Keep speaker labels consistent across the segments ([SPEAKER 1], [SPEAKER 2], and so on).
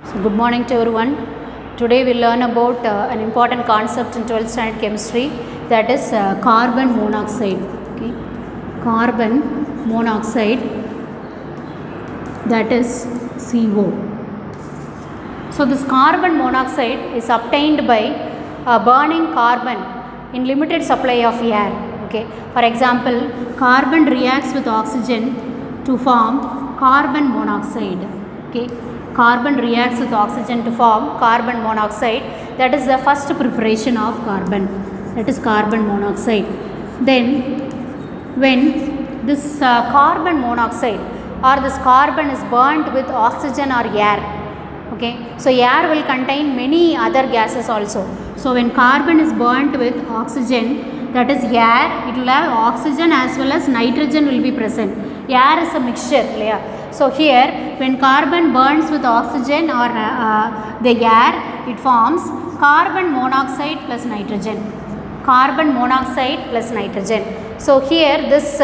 [SPEAKER 1] So good morning to everyone. Today we learn about an important concept in 12th standard chemistry, that is carbon monoxide. Okay, carbon monoxide, that is CO. So this carbon monoxide is obtained by burning carbon in limited supply of air. Okay, for example, carbon reacts with oxygen to form carbon monoxide. Okay, carbon reacts with oxygen to form carbon monoxide. That is the first preparation of carbon, that is carbon monoxide. Then when this carbon monoxide or this carbon is burnt with oxygen or air, okay, so air will contain many other gases also. So when carbon is burnt with oxygen, that is air, it will have oxygen as well as nitrogen will be present. Air is a mixture layer. So here when carbon burns with oxygen or the air, it forms carbon monoxide plus nitrogen. Carbon monoxide plus nitrogen. So here this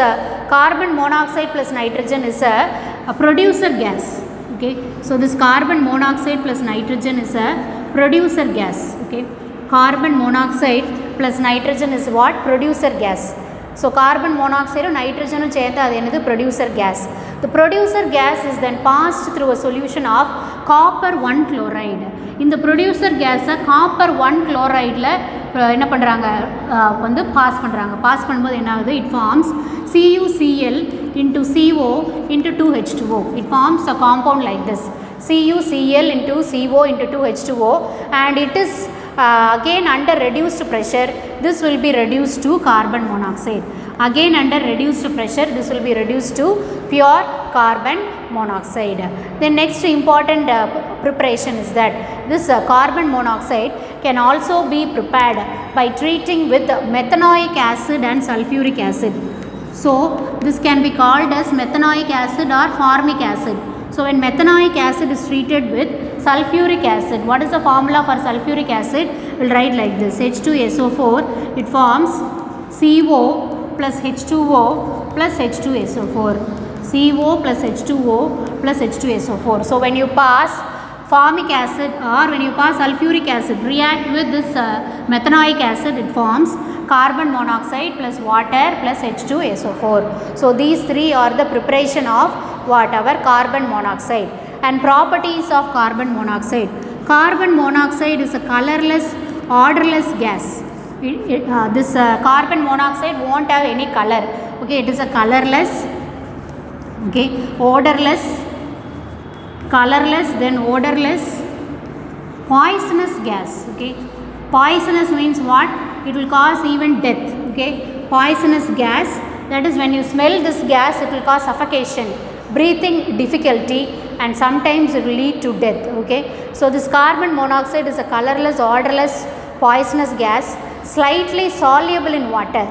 [SPEAKER 1] carbon monoxide plus nitrogen is a producer gas. Okay, so this carbon monoxide plus nitrogen is a producer gas. Okay, carbon monoxide plus nitrogen is what? Producer gas. So carbon monoxide and nitrogen is the producer gas. The producer gas is then passed through a solution of copper 1 chloride. In the producer gas, copper 1 chloride என்ன பண்றாங்க வந்து pass பண்றாங்க. Pass பண்ணும்போது என்ன ஆகுது? It forms CuCl into CO into 2H2O. It forms a compound like this. CuCl into CO into 2H2O, and it is again under reduced pressure, this will be reduced to carbon monoxide. Again under reduced pressure, this will be reduced to pure carbon monoxide. The next important preparation is that this carbon monoxide can also be prepared by treating with methanoic acid and sulfuric acid. So this can be called as methanoic acid or formic acid. So when methanoic acid is treated with sulfuric acid, what is the formula for sulfuric acid? We'll write like this: H2SO4, it forms CO plus H2O plus H2SO4. CO plus H2O plus H2SO4. So when you pass formic acid or when you pass sulfuric acid, react with this methanoic acid, it forms carbon monoxide plus water plus H2SO4. So these three are the preparation of whatever carbon monoxide. And properties of carbon monoxide. Carbon monoxide is a colorless, odorless gas. This carbon monoxide won't have any color. Okay, it is a colorless, okay, odorless, colorless, then odorless, poisonous gas. Okay, poisonous means what? It will cause even death. Okay, poisonous gas, that is when you smell this gas, it will cause suffocation, breathing difficulty, and sometimes it will lead to death. Okay, so this carbon monoxide is a colorless, odorless, poisonous gas, slightly soluble in water,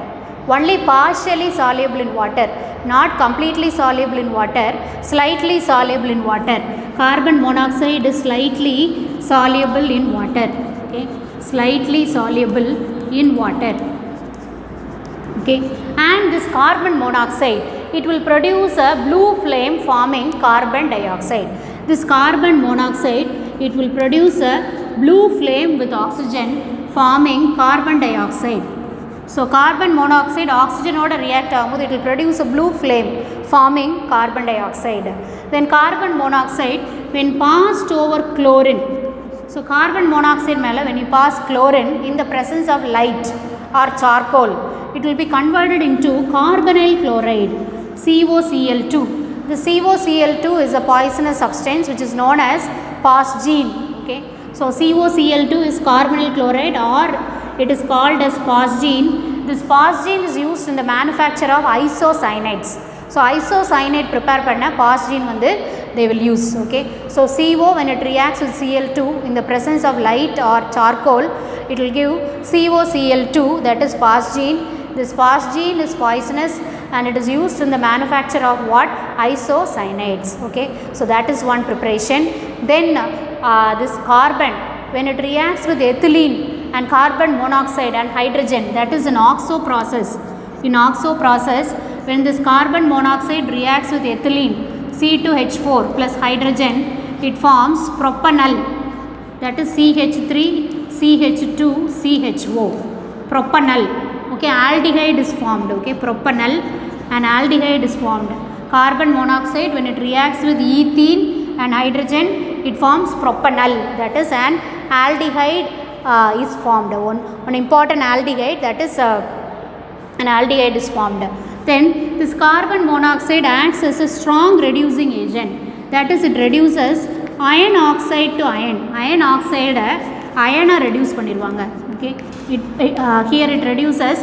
[SPEAKER 1] only partially soluble in water, not completely soluble in water, slightly soluble in water. Carbon monoxide is slightly soluble in water. Okay, slightly soluble in water. Okay, and this carbon monoxide, it will produce a blue flame forming carbon dioxide. This carbon monoxide, it will produce a blue flame with oxygen forming carbon dioxide. So carbon monoxide oxygen oda react agum, it will produce a blue flame forming carbon dioxide. Then carbon monoxide when passed over chlorine. So carbon monoxide mela when you pass chlorine in the presence of light or charcoal, it will be converted into carbonyl chloride, COCl2. The COCl2 is a poisonous substance which is known as phosgene. Okay, so COCl2 is carbonyl chloride or it is called as phosgene. This phosgene is used in the manufacture of isocyanates. So isocyanate prepare panna phosgene vandu they will use. Okay, so CO when it reacts with Cl2 in the presence of light or charcoal, it will give COCl2, that is phosgene. This phosgene is poisonous and it is used in the manufacture of what? Isocyanates. Okay, so that is one preparation. Then this carbon when it reacts with ethylene and carbon monoxide and hydrogen, that is an oxo process. In oxo process, when this carbon monoxide reacts with ethylene, C2H4 plus hydrogen, it forms propanol, that is CH3 CH2 CHO, propanol. Okay, aldehyde is formed. Okay, propanol and aldehyde is formed. Carbon monoxide, when it reacts with ethene and hydrogen, it forms propanol, that is an aldehyde is formed. One important aldehyde, that is an aldehyde is formed. Then this carbon monoxide acts as a strong reducing agent, that is it reduces iron oxide to iron. Iron oxide iron reduce பண்ணிடுவாங்க. Okay, here it reduces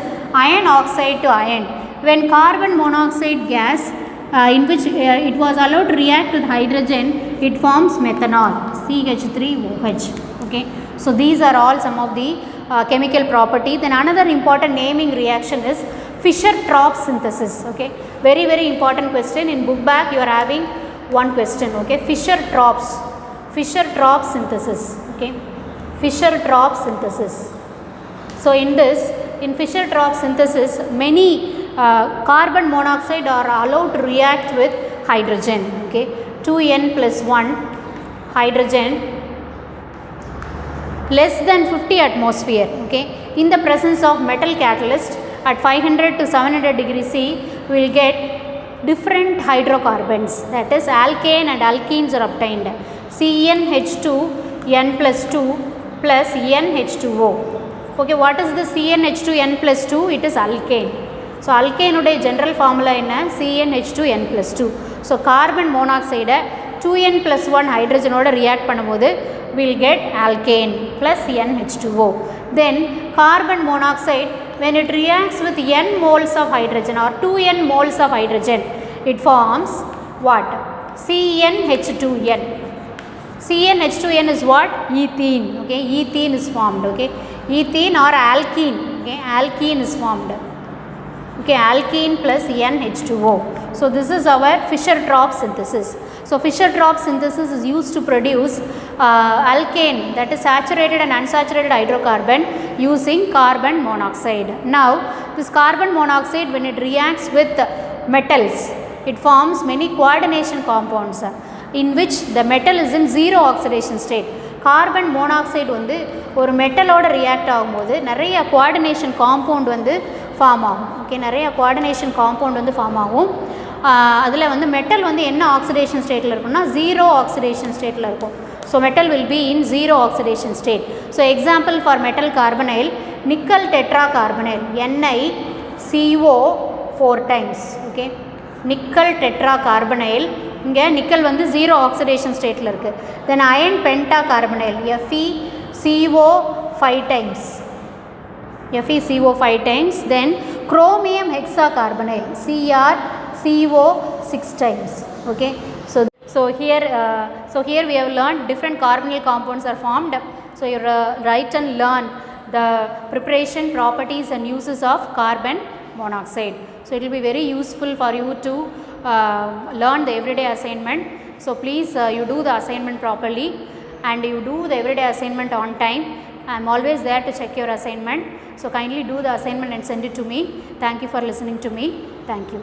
[SPEAKER 1] iron oxide to iron. When carbon monoxide gas in which it was allowed to react with hydrogen, it forms methanol, CH3OH. Okay, so these are all some of the chemical property. Then another important naming reaction is Fischer-Tropsch synthesis. Okay, very very important question. In book back you are having one question. Okay, Fischer-Tropsch synthesis. Okay, Fischer-Tropsch synthesis. So in this, in Fischer-Tropsch synthesis, many carbon monoxide are allowed to react with hydrogen. Okay, 2n plus 1 hydrogen less than 50 atmosphere. Okay, in the presence of metal catalyst at 500 to 700 degrees C, we will get different hydrocarbons, that is alkane and alkenes are obtained. CnH2 n plus 2 plus NH2O. Okay, what is the CnH2 n plus 2? It is alkane. So alkane ude general formula enna CnH2 n plus 2. So carbon monoxide 2n plus 1 hydrogen oda react பண்ணும்போது we will get alkane plus NH2O. Then carbon monoxide, when it reacts with n moles of hydrogen or 2n moles of hydrogen, it forms what? CnH2n. CnH2n is what? Ethene. Okay, ethene is formed. Okay, ethene or alkene. Okay, alkene is formed. Okay, alkene plus NH2O. So this is our Fischer-Tropsch synthesis. So Fischer-Tropsch synthesis is used to produce alkane, that is saturated and unsaturated hydrocarbon, using carbon monoxide. Now this carbon monoxide, when it reacts with metals, it forms many coordination compounds in which the metal is in zero oxidation state. Carbon monoxide வந்து ஒரு மெட்டலோட react ஆகும்போது நிறைய coordination compound வந்து form ஆகும். Okay, நிறைய coordination compound வந்து form ஆகும். அதில் வந்து மெட்டல் வந்து என்ன ஆக்சிடேஷன் ஸ்டேட்டில் இருக்கும்னா ஜீரோ ஆக்சிடேஷன் ஸ்டேட்டில் இருக்கும். So metal will be in zero oxidation state. So example for metal carbonyl, nickel tetra carbonyl, NiCO 4 times. Okay, nickel tetra carbonyl, இங்கே நிக்கல் வந்து ஜீரோ ஆக்சிடேஷன் ஸ்டேட்டில் இருக்குது. Then iron penta carbonyl, FeCO 5 times, FeCO 5 times. Then chromium hexacarbonyl, CrCO 6 times. Okay, so here we have learned different carbonyl compounds are formed. So you write and learn the preparation, properties and uses of carbon monoxide. So it will be very useful for you to learn the everyday assignment. So please you do the assignment properly and you do the everyday assignment on time. I am always there to check your assignment. So kindly do the assignment and send it to me. Thank you for listening to me. Thank you.